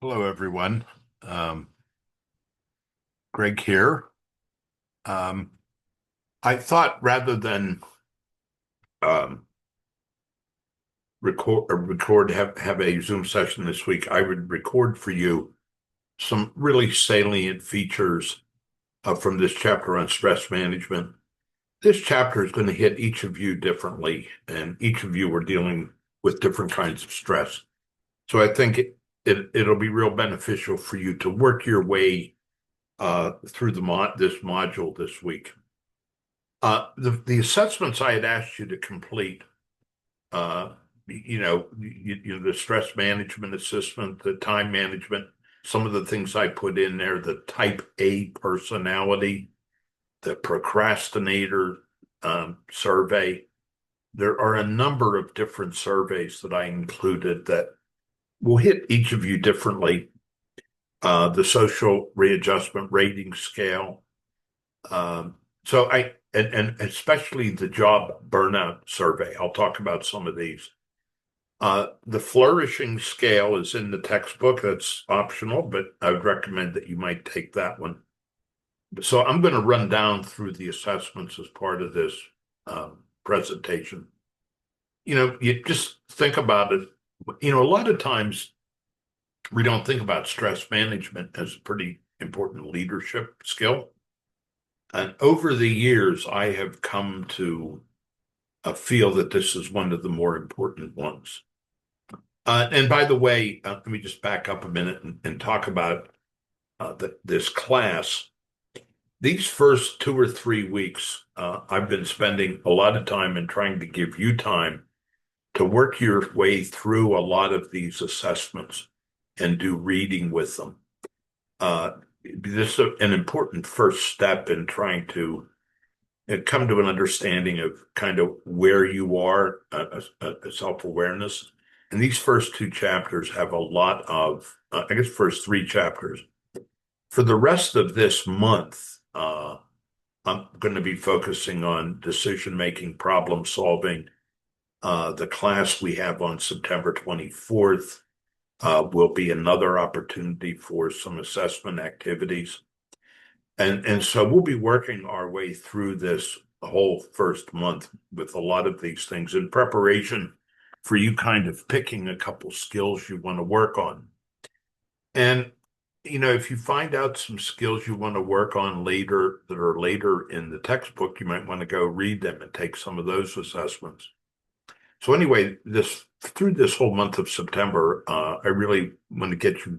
Hello, everyone. Um, Greg here. Um, I thought rather than um, have a Zoom session this week, I would record for you some really salient features from this chapter on stress management. This chapter is going to hit each of you differently, and each of you are dealing with different kinds of stress. So I think it'll be real beneficial for you to work your way through this module this week. The assessments I had asked you to complete, uh, the stress management assessment, the time management, some of the things I put in there, the type A personality, the procrastinator survey. There are a number of different surveys that I included that will hit each of you differently. The social readjustment rating scale. So and especially the job burnout survey. I'll talk about some of these. The flourishing scale is in the textbook. That's optional, but I would recommend that you might take that one. So I'm going to run down through the assessments as part of this presentation. You just think about it. A lot of times we don't think about stress management as a pretty important leadership skill. And over the years, I have come to feel that this is one of the more important ones. And by the way, let me just back up a minute and talk about this class. These first 2 or 3 weeks, I've been spending a lot of time and trying to give you time to work your way through a lot of these assessments and do reading with them. This is an important first step in trying to come to an understanding of kind of where you are, self-awareness. And these first two chapters have a lot of, I guess, first three chapters. For the rest of this month, I'm going to be focusing on decision making, problem solving. The class we have on September 24th will be another opportunity for some assessment activities. And so we'll be working our way through this whole first month with a lot of these things in preparation for you kind of picking a couple skills you want to work on. And, if you find out some skills you want to work on later that are later in the textbook, you might want to go read them and take some of those assessments. So anyway, through this whole month of September, I really want to get you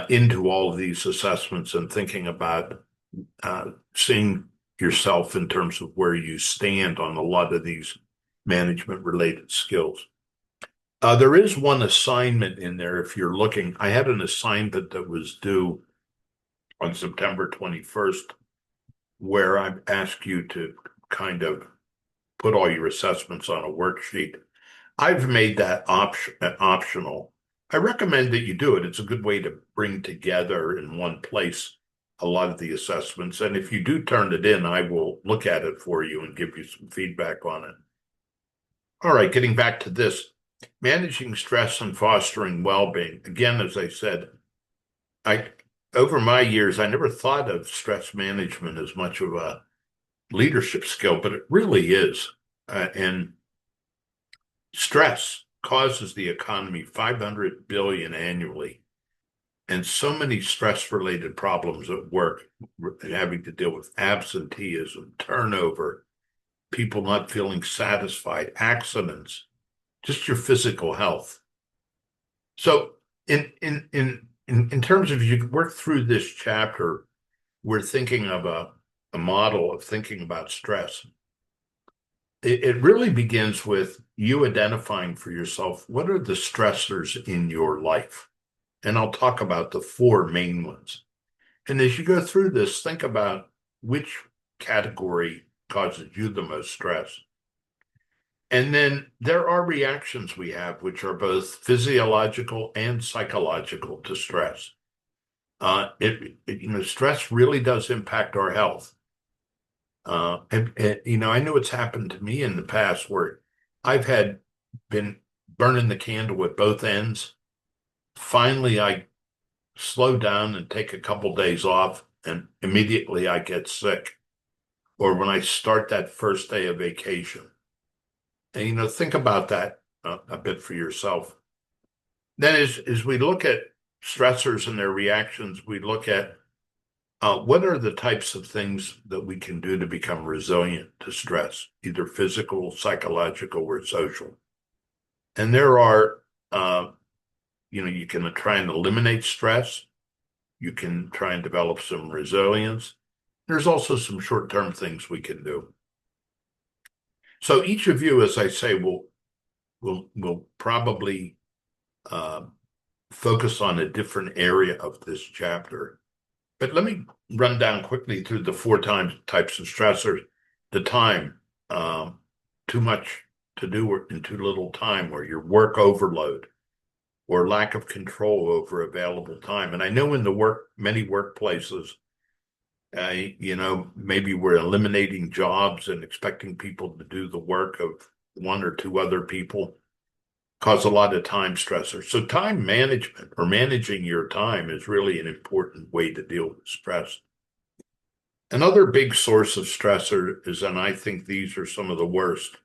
into all of these assessments and thinking about seeing yourself in terms of where you stand on a lot of these management related skills. There is one assignment in there if you're looking. I had an assignment that was due on September 21st where I asked you to kind of put all your assessments on a worksheet. I've made that optional. I recommend that you do it. It's a good way to bring together in one place a lot of the assessments. And if you do turn it in, I will look at it for you and give you some feedback on it. All right, getting back to this, managing stress and fostering well-being. Again, as I said, I over my years, I never thought of stress management as much of a leadership skill, but it really is. And stress causes the economy 500 billion annually, and so many stress-related problems at work, having to deal with absenteeism, turnover, people not feeling satisfied, accidents, just your physical health. So, in terms of you work through this chapter, we're thinking of a model of thinking about stress. It really begins with you identifying for yourself what are the stressors in your life. And I'll talk about the four main ones. And as you go through this, think about which category causes you the most stress. And then there are reactions we have, which are both physiological and psychological to stress. Stress really does impact our health. I know it's happened to me in the past where I've been burning the candle at both ends. Finally, I slow down and take a couple days off and immediately I get sick, or when I start that first day of vacation. And, think about that a bit for yourself. Then as we look at stressors and their reactions, we look at what are the types of things that we can do to become resilient to stress, either physical, psychological, or social. And there are, you can try and eliminate stress. You can try and develop some resilience. There's also some short-term things we can do. So each of you, as I say, will probably focus on a different area of this chapter. But let me run down quickly through the four types of stressors. The time, too much to do in too little time, or your work overload, or lack of control over available time. And I know in many workplaces, maybe we're eliminating jobs and expecting people to do the work of one or two other people, cause a lot of time stressors. So time management, or managing your time, is really an important way to deal with stress. Another big source of stressor is, and I think these are some of the worst,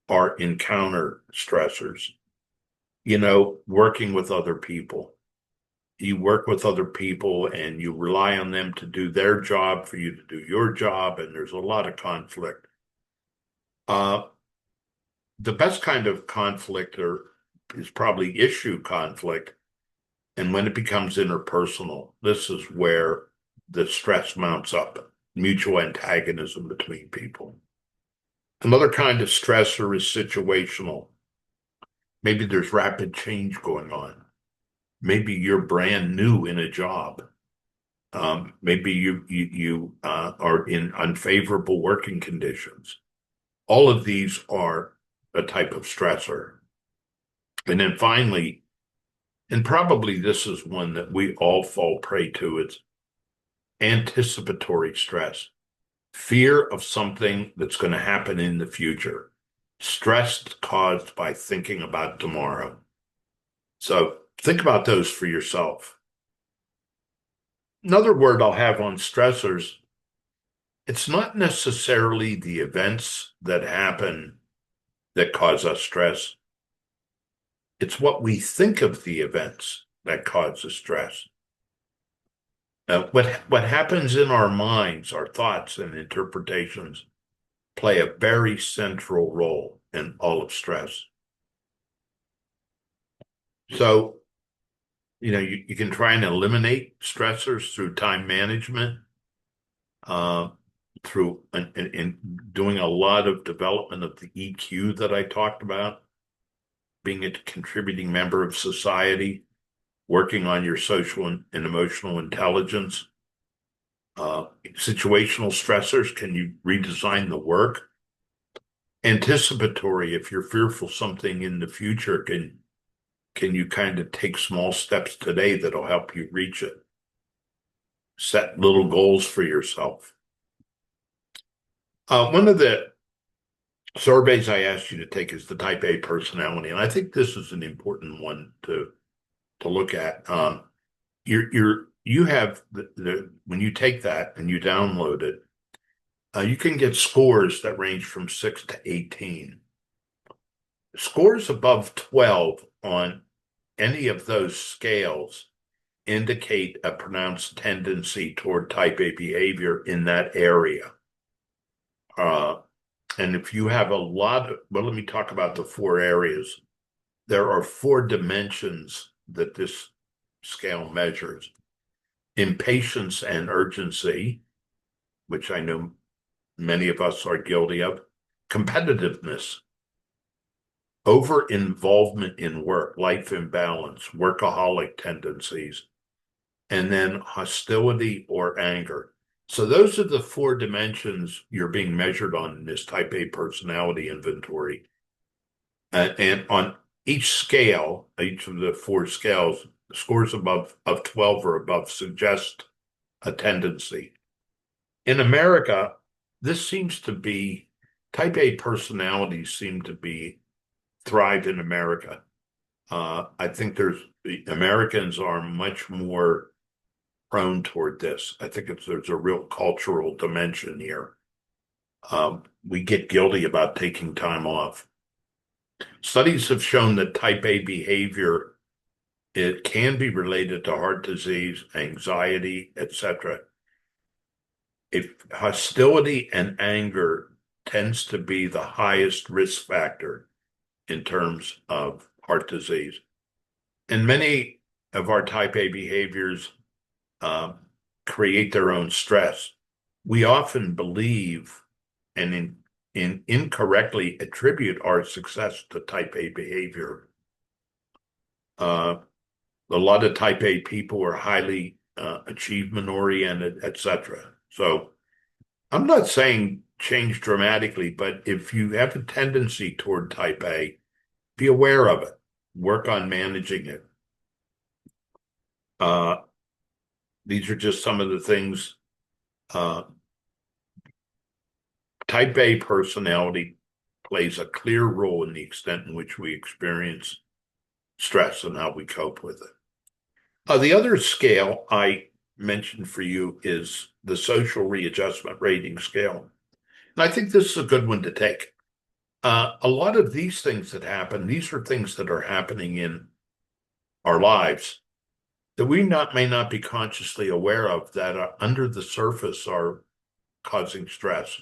are encounter stressors. Working with other people. You work with other people and you rely on them to do their job for you to do your job, and there's a lot of conflict. The best kind of conflict is probably issue conflict. And when it becomes interpersonal, this is where the stress mounts up, mutual antagonism between people. Another kind of stressor is situational. Maybe there's rapid change going on. Maybe you're brand new in a job. Maybe you are in unfavorable working conditions. All of these are a type of stressor. And then finally, and probably this is one that we all fall prey to, it's anticipatory stress. Fear of something that's going to happen in the future. Stress caused by thinking about tomorrow. So think about those for yourself. Another word I'll have on stressors, it's not necessarily the events that happen that cause us stress. It's what we think of the events that causes stress. What happens in our minds, our thoughts and interpretations, play a very central role in all of stress. So, you can try and eliminate stressors through time management, through and doing a lot of development of the EQ that I talked about, being a contributing member of society, working on your social and emotional intelligence. Situational stressors, can you redesign the work? Anticipatory, if you're fearful something in the future, can you kind of take small steps today that'll help you reach it? Set little goals for yourself. One of the surveys I asked you to take is the type A personality, and I think this is an important one to look at. You have when you take that and you download it, you can get scores that range from 6 to 18. Scores above 12 on any of those scales indicate a pronounced tendency toward type A behavior in that area. And if you have well, let me talk about the four areas. There are four dimensions that this scale measures: impatience and urgency, which I know many of us are guilty of; competitiveness; over involvement in work, life imbalance, workaholic tendencies; and then hostility or anger. So those are the four dimensions you're being measured on in this type A personality inventory. And on each scale, each of the four scales, scores of 12 or above suggest a tendency. In America, this seems to be, type A personalities seem to thrive in America. I think Americans are much more prone toward this. I think there's a real cultural dimension here. We get guilty about taking time off. Studies have shown that type A behavior, it can be related to heart disease, anxiety, etc. If hostility and anger tends to be the highest risk factor in terms of heart disease. And many of our type A behaviors create their own stress. We often believe and incorrectly attribute our success to type A behavior. A lot of type A people are highly achievement oriented, etc. So I'm not saying change dramatically, but if you have a tendency toward type A, be aware of it. Work on managing it. These are just some of the things. Type A personality plays a clear role in the extent in which we experience stress and how we cope with it. The other scale I mentioned for you is the social readjustment rating scale. And I think this is a good one to take. A lot of these things that happen, these are things that are happening in our lives that we may not be consciously aware of, that are under the surface are causing stress.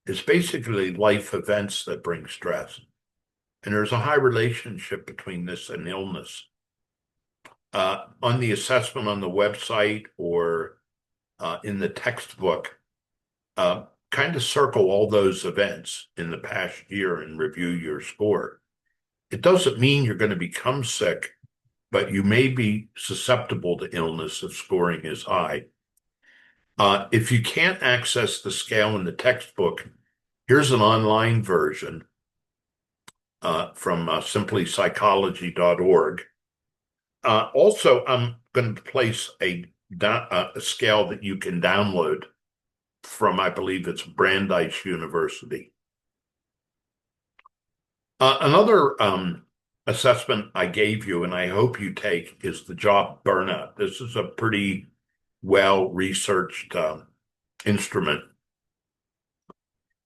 It's basically life events that bring stress. And there's a high relationship between this and illness. On the assessment on the website or in the textbook, kind of circle all those events in the past year and review your score. It doesn't mean you're going to become sick, but you may be susceptible to illness if scoring is high. If you can't access the scale in the textbook, here's an online version from simplypsychology.org. Also, I'm going to place a scale that you can download from, I believe it's Brandeis University. Another assessment I gave you, and I hope you take, is the job burnout. This is a pretty well-researched instrument,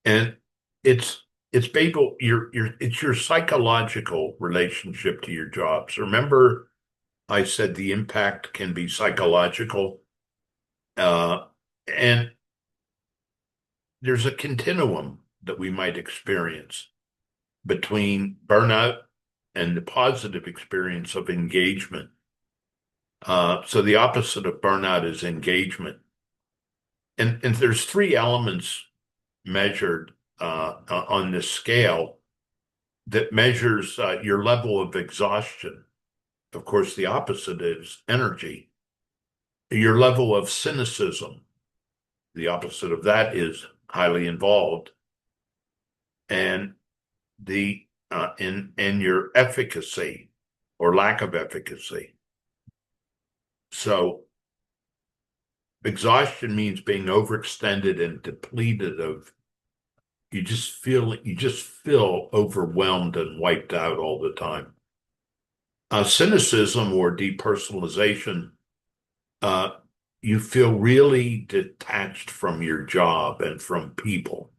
and it's your psychological relationship to your jobs. Remember, I said the impact can be psychological, and there's a continuum that we might experience between burnout and the positive experience of engagement. So the opposite of burnout is engagement. And there's three elements measured on this scale that measures your level of exhaustion. Of course, the opposite is energy. Your level of cynicism. The opposite of that is highly involved. And and your efficacy or lack of efficacy. So exhaustion means being overextended and depleted of, you just feel overwhelmed and wiped out all the time. Cynicism or depersonalization, you feel really detached from your job and from people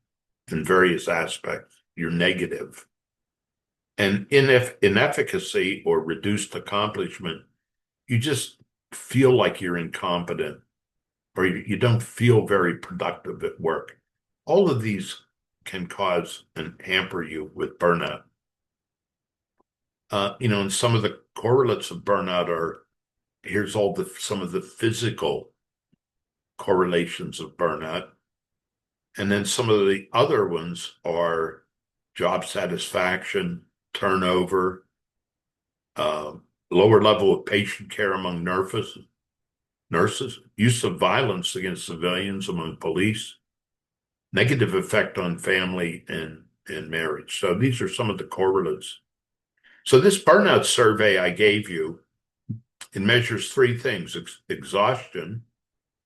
in various aspects. You're negative. And inefficacy or reduced accomplishment, you just feel like you're incompetent, or you don't feel very productive at work. All of these can cause and hamper you with burnout. And some of the correlates of burnout are, here's some of the physical correlations of burnout. And then some of the other ones are job satisfaction, turnover, lower level of patient care among nurses, use of violence against civilians among police, negative effect on family and marriage. So these are some of the correlates. So this burnout survey I gave you, it measures three things: exhaustion,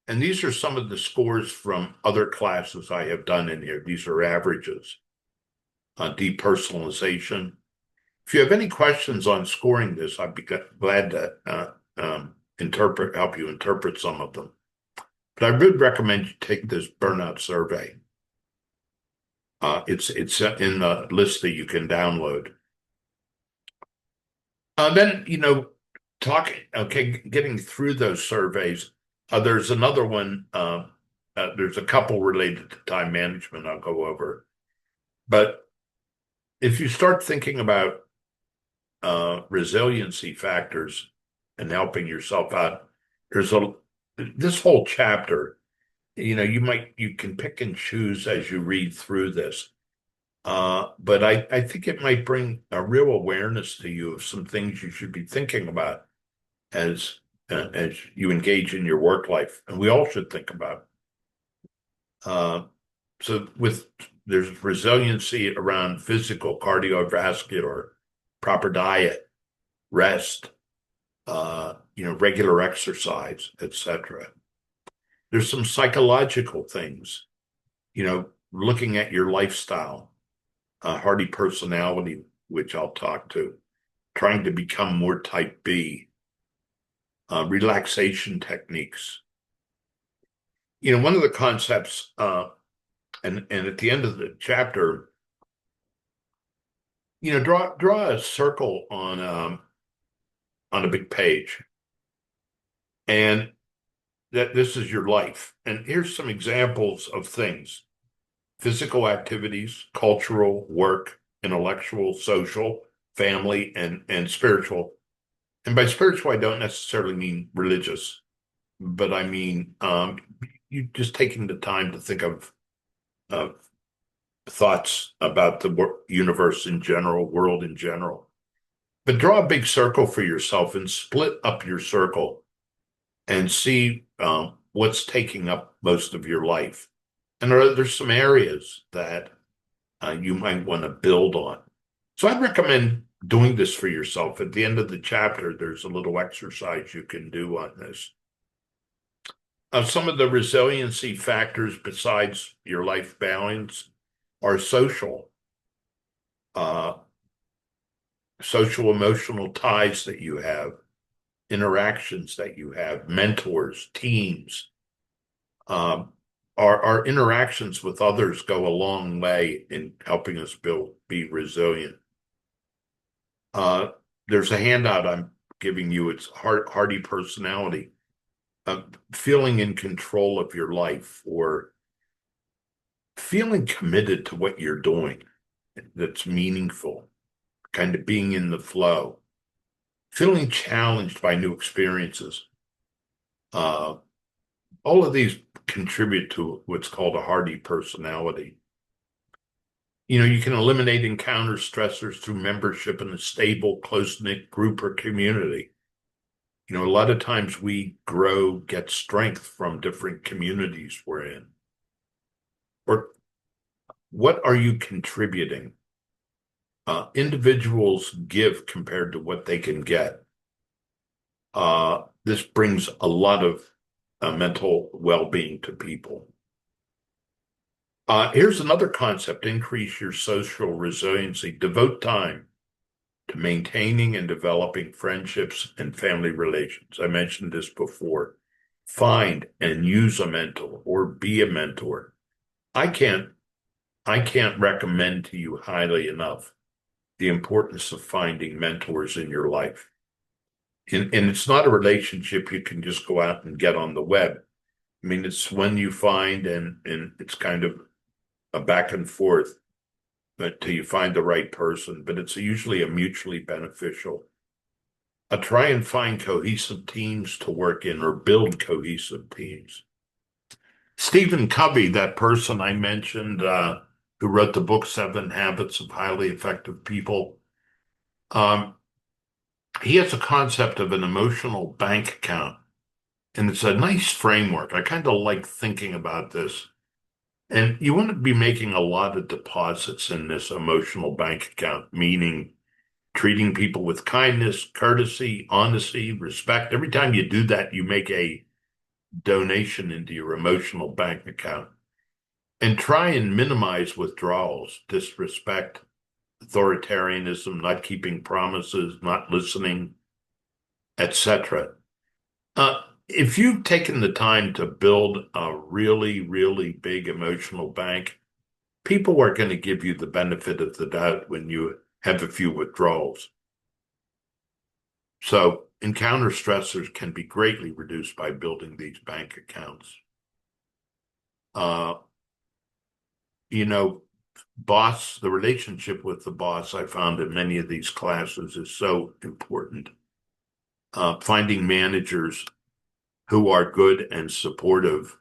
and these are some of the scores from other classes I have done in here. These are averages. Depersonalization. If you have any questions on scoring this, I'd be glad to help you interpret some of them. But I would recommend you take this burnout survey. It's in the list that you can download. Then, getting through those surveys, there's another one. There's a couple related to time management I'll go over. But if you start thinking about resiliency factors and helping yourself out, this whole chapter, you can pick and choose as you read through this. But I think it might bring a real awareness to you of some things you should be thinking about as you engage in your work life, and we all should think about. So there's resiliency around physical, cardiovascular, proper diet, rest, regular exercise, etc. There's some psychological things, looking at your lifestyle, hardy personality, which I'll talk to, trying to become more type B, relaxation techniques. One of the concepts, and at the end of the chapter, draw a circle on a big page, and that this is your life. And here's some examples of things: physical activities, cultural, work, intellectual, social, family, and spiritual. And by spiritual, I don't necessarily mean religious, but I mean you just taking the time to think of thoughts about the universe in general, world in general. But draw a big circle for yourself and split up your circle and see what's taking up most of your life. And there's some areas that you might want to build on. So I'd recommend doing this for yourself. At the end of the chapter, there's a little exercise you can do on this. Some of the resiliency factors besides your life balance are social emotional ties that you have, interactions that you have, mentors, teams. Our interactions with others go a long way in helping us be resilient. There's a handout I'm giving you. It's hardy personality. Feeling in control of your life, or feeling committed to what you're doing that's meaningful, kind of being in the flow, feeling challenged by new experiences. All of these contribute to what's called a hardy personality. You can eliminate encounter stressors through membership in a stable, close-knit group or community. A lot of times we get strength from different communities we're in. Or what are you contributing? Individuals give compared to what they can get. This brings a lot of mental well-being to people. Here's another concept: increase your social resiliency. Devote time to maintaining and developing friendships and family relations. I mentioned this before. Find and use a mentor or be a mentor. I can't recommend to you highly enough the importance of finding mentors in your life. And it's not a relationship you can just go out and get on the web. I mean, it's when you find, and it's kind of a back and forth till you find the right person, but it's usually a mutually beneficial. Try and find cohesive teams to work in, or build cohesive teams. Stephen Covey, that person I mentioned, who wrote the book 7 Habits of Highly Effective People, he has a concept of an emotional bank account, and it's a nice framework. I kind of like thinking about this. And you want to be making a lot of deposits in this emotional bank account, meaning treating people with kindness, courtesy, honesty, respect. Every time you do that, you make a donation into your emotional bank account. And try and minimize withdrawals, disrespect, authoritarianism, not keeping promises, not listening, etc. If you've taken the time to build a really, really big emotional bank, people are going to give you the benefit of the doubt when you have a few withdrawals. So encounter stressors can be greatly reduced by building these bank accounts. Uh, you know, the relationship with the boss, I found in many of these classes is so important. Finding managers who are good and supportive,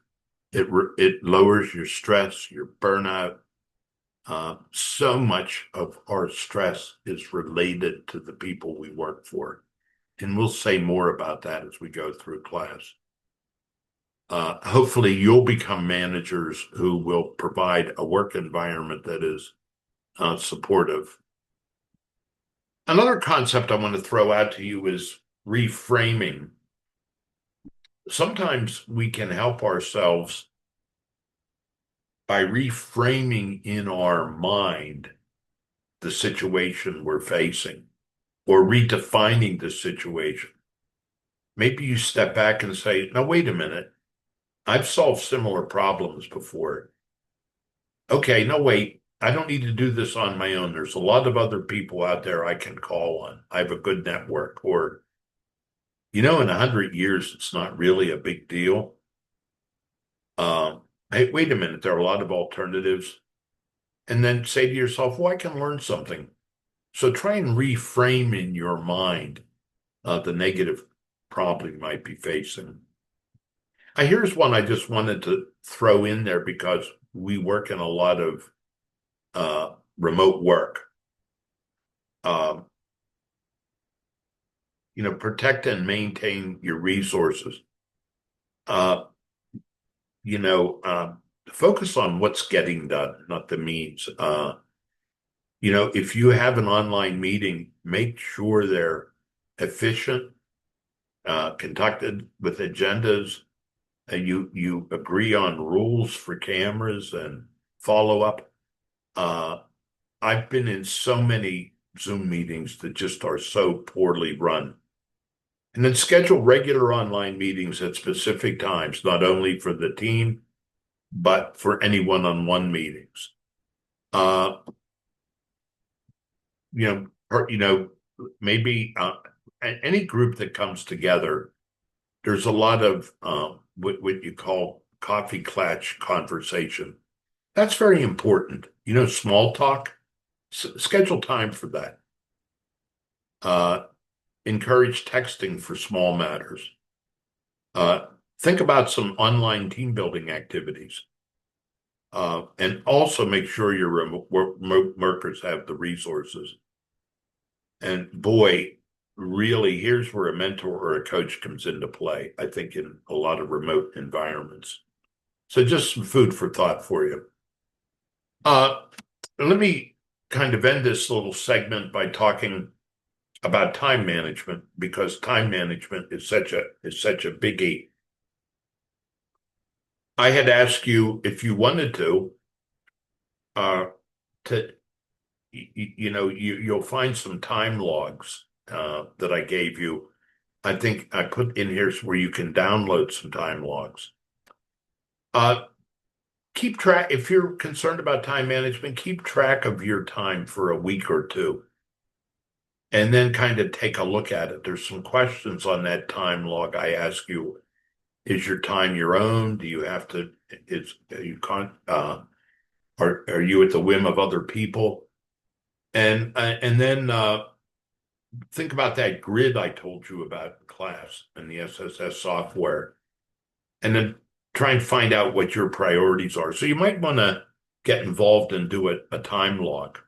it lowers your stress, your burnout. So much of our stress is related to the people we work for. And we'll say more about that as we go through class. Hopefully, you'll become managers who will provide a work environment that is supportive. Another concept I want to throw out to you is reframing. Sometimes we can help ourselves by reframing in our mind the situation we're facing or redefining the situation. Maybe you step back and say, now, wait a minute. I've solved similar problems before. Okay, no, wait. I don't need to do this on my own. There's a lot of other people out there I can call on. I have a good network. Or, in 100 years, it's not really a big deal. Hey, wait a minute. There are a lot of alternatives. And then say to yourself, well, I can learn something. So try and reframe in your mind the negative problem you might be facing. Here's one I just wanted to throw in there because we work in a lot of remote work. Um, protect and maintain your resources. Uh, you know, uh, Focus on what's getting done, not the means. If you have an online meeting, make sure they're efficient, conducted with agendas, and you agree on rules for cameras and follow up. Uh, I've been in so many Zoom meetings that just are so poorly run. And then schedule regular online meetings at specific times, not only for the team, but for any one-on-one meetings. Uh, maybe any group that comes together, there's a lot of what you call coffee clatch conversation. That's very important. Small talk, schedule time for that. Uh, Encourage texting for small matters. Uh, think about some online team building activities. And also make sure your remote workers have the resources. And boy, really, here's where a mentor or a coach comes into play, I think, in a lot of remote environments. So just some food for thought for you. Uh, Let me kind of end this little segment by talking about time management because time management is such a biggie. I had asked you if you wanted uh, to you'll find some time logs that I gave you. I think I put in here where you can download some time logs. Uh, Keep track if you're concerned about time management. Keep track of your time for a week or two, and then kind of take a look at it. There's some questions on that time log. I ask you: is your time your own? Do you have to? Is you can't? Are you at the whim of other people? And then think about that grid I told you about in class and the SSS software, and then try and find out what your priorities are. So you might want to get involved and do a time log.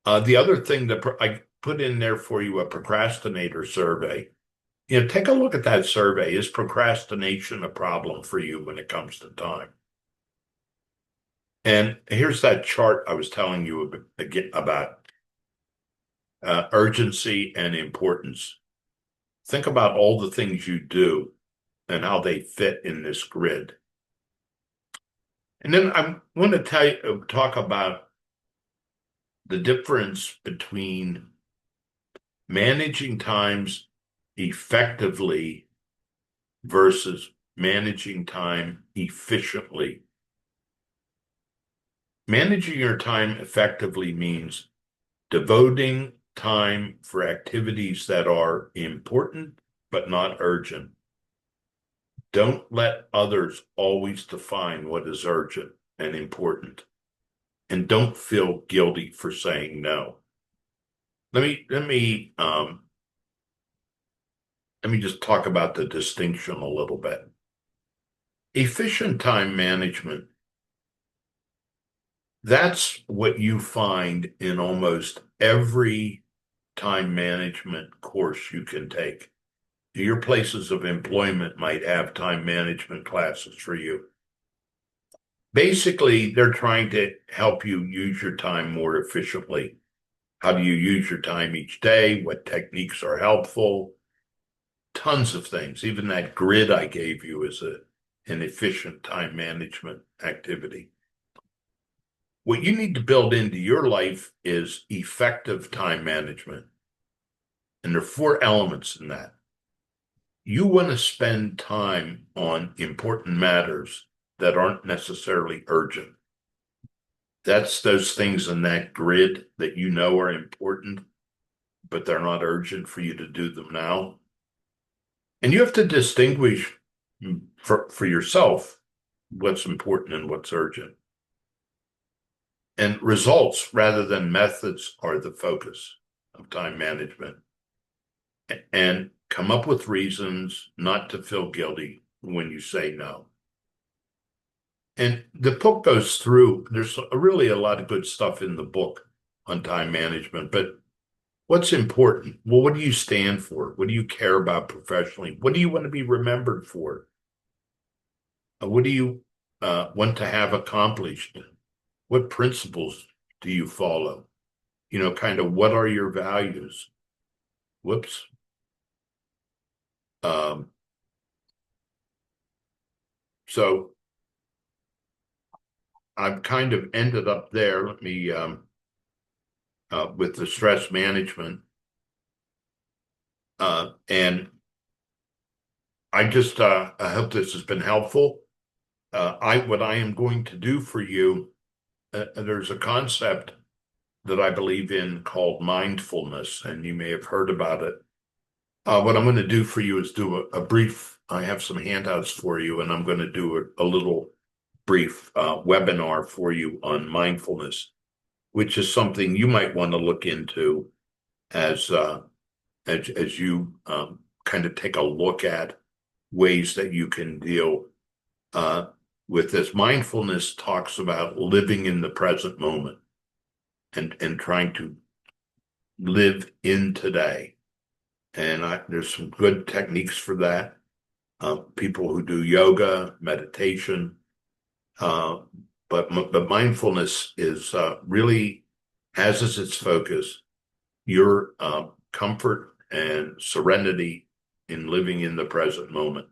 The other thing that I put in there for you, a procrastinator survey. Take a look at that survey. Is procrastination a problem for you when it comes to time? And here's that chart I was telling you about urgency and importance. Think about all the things you do and how they fit in this grid. And then I want to talk about the difference between managing times effectively versus managing time efficiently. Managing your time effectively means devoting time for activities that are important but not urgent. Don't let others always define what is urgent and important. And don't feel guilty for saying no. Let me just talk about the distinction a little bit. Efficient time management, that's what you find in almost every time management course you can take. Your places of employment might have time management classes for you. Basically, they're trying to help you use your time more efficiently. How do you use your time each day? What techniques are helpful? Tons of things. Even that grid I gave you is an efficient time management activity. What you need to build into your life is effective time management. And there are 4 elements in that. You want to spend time on important matters that aren't necessarily urgent. That's those things in that grid that you know are important, but they're not urgent for you to do them now. And you have to distinguish for yourself what's important and what's urgent. And results rather than methods are the focus of time management. And come up with reasons not to feel guilty when you say no. And the book goes through, there's really a lot of good stuff in the book on time management, but what's important? Well, what do you stand for? What do you care about professionally? What do you want to be remembered for? What do you want to have accomplished? What principles do you follow? Kind of what are your values? Whoops. So I've kind of ended up there. Let me with the stress management. And I just I hope this has been helpful. What I am going to do for you, there's a concept that I believe in called mindfulness, and you may have heard about it. What I'm going to do for you is do a brief, I have some handouts for you, and I'm going to do a little brief webinar for you on mindfulness, which is something you might want to look into as you kind of take a look at ways that you can deal with this. Mindfulness talks about living in the present moment and trying to live in today. And there's some good techniques for that. People who do yoga, meditation, but mindfulness is really has as its focus your comfort and serenity in living in the present moment.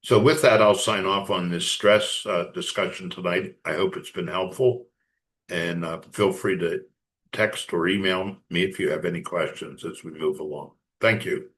So with that, I'll sign off on this stress discussion tonight. I hope it's been helpful, and feel free to text or email me if you have any questions as we move along. Thank you.